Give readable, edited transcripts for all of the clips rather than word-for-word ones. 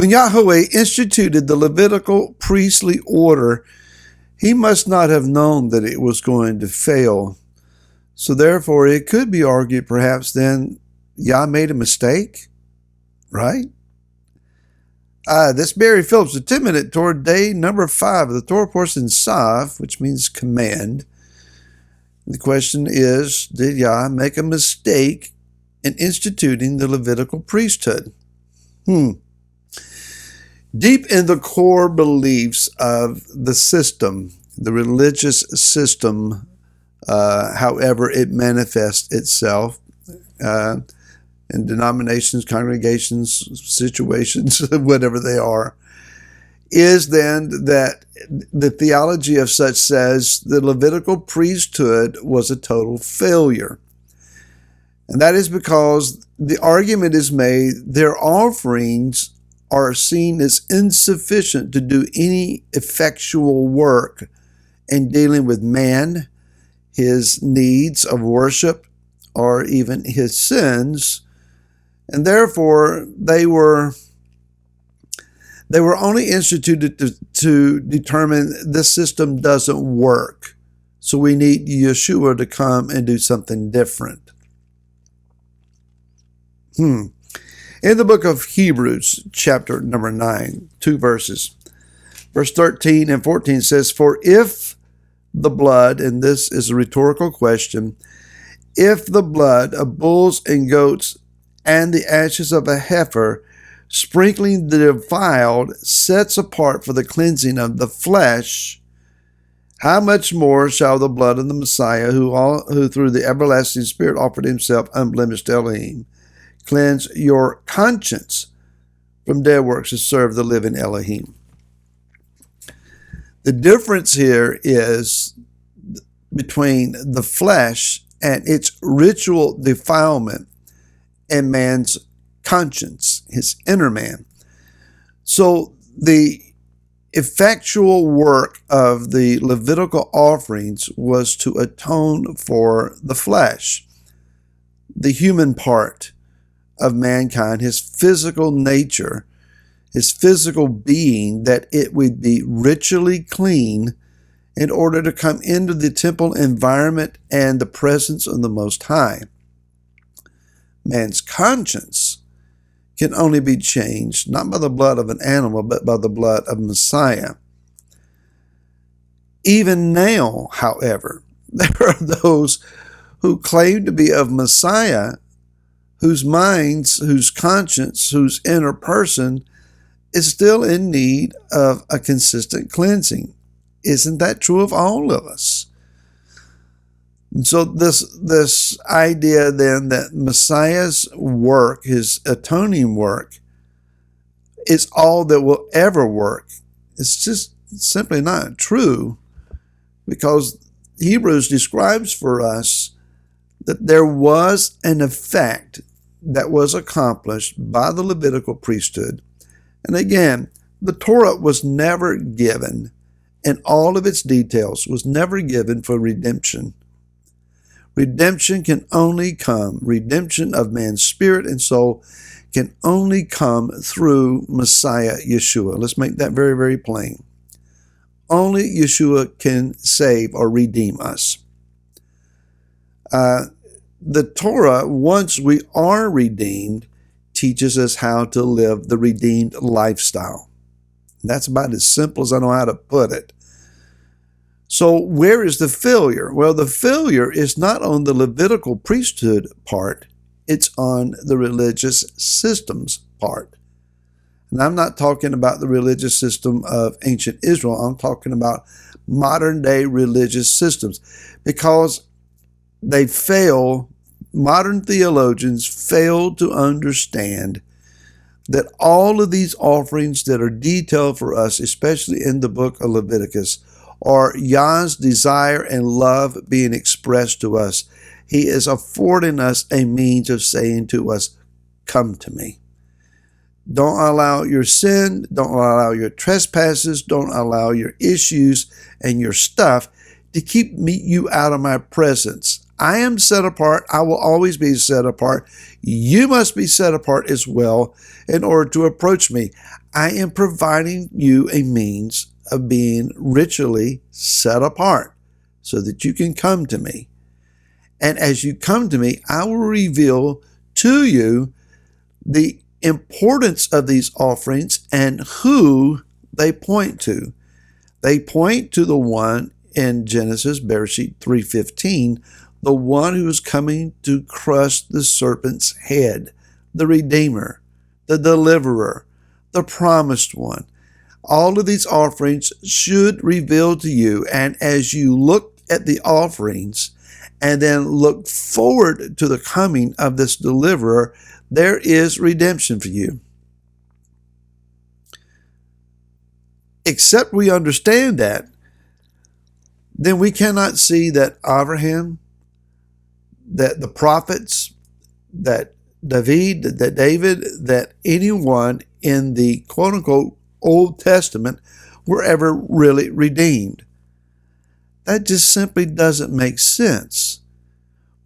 When Yahweh instituted the Levitical priestly order, he must not have known that it was going to fail. So therefore, it could be argued perhaps then Yah made a mistake, right? This Barry Phillips, a 10-minute Torah day number 5 of the Torah portion Tzav, which means command. The question is, did Yah make a mistake in instituting the Levitical priesthood? Deep in the core beliefs of the system, the religious system, however it manifests itself in denominations, congregations, situations, whatever they are, is then that the theology of such says the Levitical priesthood was a total failure. And that is because the argument is made their offerings are seen as insufficient to do any effectual work in dealing with man, his needs of worship, or even his sins, and therefore they were only instituted to determine this system doesn't work, so we need Yeshua to come and do something different. In the book of Hebrews, chapter number 9, 2 verses, verse 13 and 14 says, "For if the blood," and this is a rhetorical question, "if the blood of bulls and goats and the ashes of a heifer, sprinkling the defiled, sets apart for the cleansing of the flesh, how much more shall the blood of the Messiah, who through the everlasting Spirit offered himself unblemished to Elohim, cleanse your conscience from dead works to serve the living Elohim?" The difference here is between the flesh and its ritual defilement and man's conscience, his inner man. So the effectual work of the Levitical offerings was to atone for the flesh, the human part of mankind, his physical nature, his physical being, that it would be ritually clean in order to come into the temple environment and the presence of the Most High. Man's conscience can only be changed, not by the blood of an animal, but by the blood of Messiah. Even now, however, there are those who claim to be of Messiah, whose minds, whose conscience, whose inner person is still in need of a consistent cleansing. Isn't that true of all of us? And so this idea then that Messiah's work, his atoning work, is all that will ever work, it's just simply not true, because Hebrews describes for us that there was an effect that was accomplished by the Levitical priesthood. And again, the Torah was never given, and all of its details was never given for redemption. Redemption can only come, redemption of man's spirit and soul can only come through Messiah Yeshua. Let's make that very, very plain. Only Yeshua can save or redeem us. The Torah, once we are redeemed, teaches us how to live the redeemed lifestyle. That's about as simple as I know how to put it. So where is the failure? Well, the failure is not on the Levitical priesthood part, it's on the religious systems part. And I'm not talking about the religious system of ancient Israel, I'm talking about modern day religious systems, because they fail, modern theologians fail to understand that all of these offerings that are detailed for us, especially in the book of Leviticus, are Yah's desire and love being expressed to us. He is affording us a means of saying to us, come to me. Don't allow your sin, don't allow your trespasses, don't allow your issues and your stuff to keep you out of my presence. I am set apart. I will always be set apart. You must be set apart as well in order to approach me. I am providing you a means of being ritually set apart so that you can come to me. And as you come to me, I will reveal to you the importance of these offerings and who they point to. They point to the one in Genesis, Bereshit 3:15, the one who is coming to crush the serpent's head, the Redeemer, the Deliverer, the Promised One. All of these offerings should reveal to you, and as you look at the offerings and then look forward to the coming of this Deliverer, there is redemption for you. Except we understand that, then we cannot see that Abraham, that the prophets, that David, that anyone in the quote-unquote Old Testament were ever really redeemed. That just simply doesn't make sense.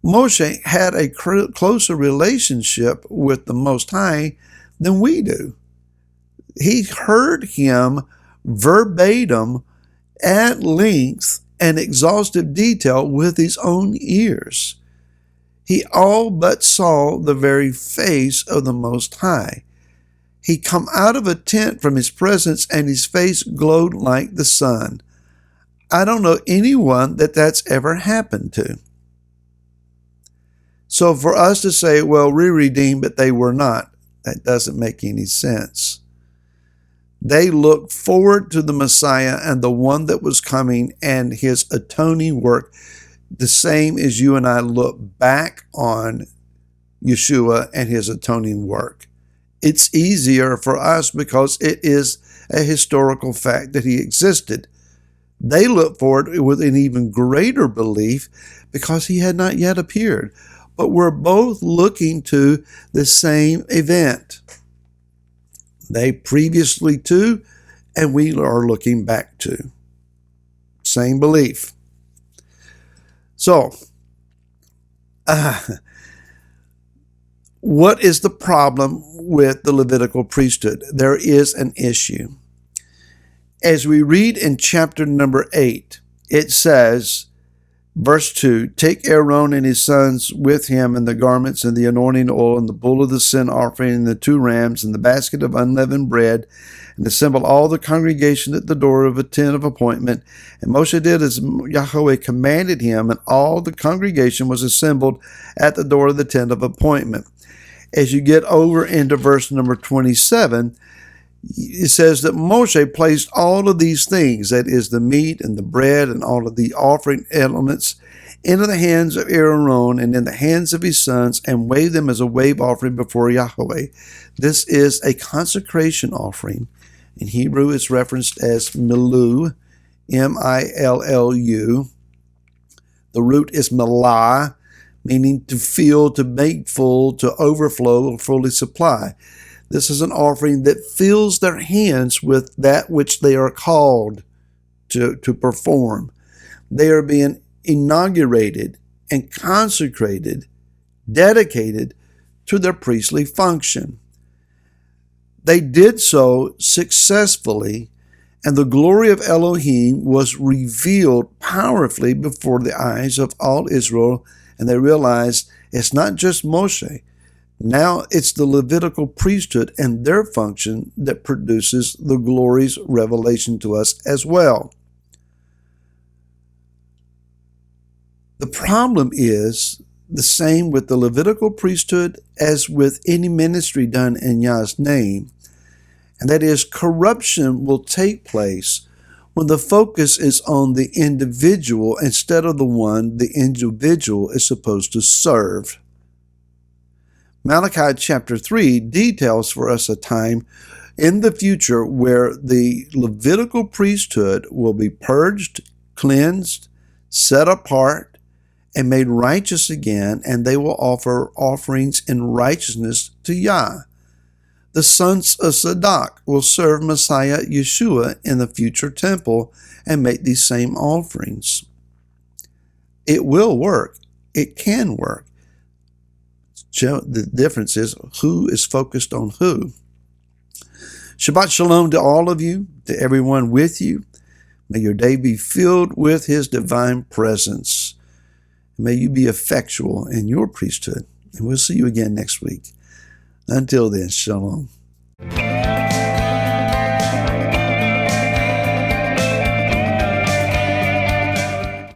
Moshe had a closer relationship with the Most High than we do. He heard him verbatim at length and exhaustive detail with his own ears. He all but saw the very face of the Most High. He come out of a tent from his presence and his face glowed like the sun. I don't know anyone that's ever happened to. So for us to say, well, we're redeemed, but they were not, that doesn't make any sense. They looked forward to the Messiah and the one that was coming and his atoning work, the same as you and I look back on Yeshua and his atoning work. It's easier for us because it is a historical fact that he existed. They look forward with an even greater belief because he had not yet appeared. But we're both looking to the same event. They previously to, and we are looking back to. Same belief. So, what is the problem with the Levitical priesthood? There is an issue. As we read in chapter number 8, it says, verse 2, take Aaron and his sons with him and the garments and the anointing oil and the bull of the sin offering and the 2 rams and the basket of unleavened bread and assemble all the congregation at the door of a tent of appointment. And Moshe did as Yahweh commanded him, and all the congregation was assembled at the door of the tent of appointment. As you get over into verse number 27, it says that Moshe placed all of these things, that is the meat and the bread and all of the offering elements, into the hands of Aaron and in the hands of his sons, and waved them as a wave offering before Yahweh. This is a consecration offering. In Hebrew, it's referenced as milu, M-I-L-L-U. The root is milah, meaning to fill, to make full, to overflow, or fully supply. This is an offering that fills their hands with that which they are called to perform. They are being inaugurated and consecrated, dedicated to their priestly function. They did so successfully, and the glory of Elohim was revealed powerfully before the eyes of all Israel, and they realized it's not just Moshe. Now it's the Levitical priesthood and their function that produces the glory's revelation to us as well. The problem is the same with the Levitical priesthood as with any ministry done in Yah's name, and that is corruption will take place when the focus is on the individual instead of the one the individual is supposed to serve. Malachi chapter 3 details for us a time in the future where the Levitical priesthood will be purged, cleansed, set apart, and made righteous again, and they will offer offerings in righteousness to Yah. The sons of Zadok will serve Messiah Yeshua in the future temple and make these same offerings. It will work. It can work. The difference is who is focused on who. Shabbat shalom to all of you, to everyone with you. May your day be filled with his divine presence. May you be effectual in your priesthood. And we'll see you again next week. Until then, shalom.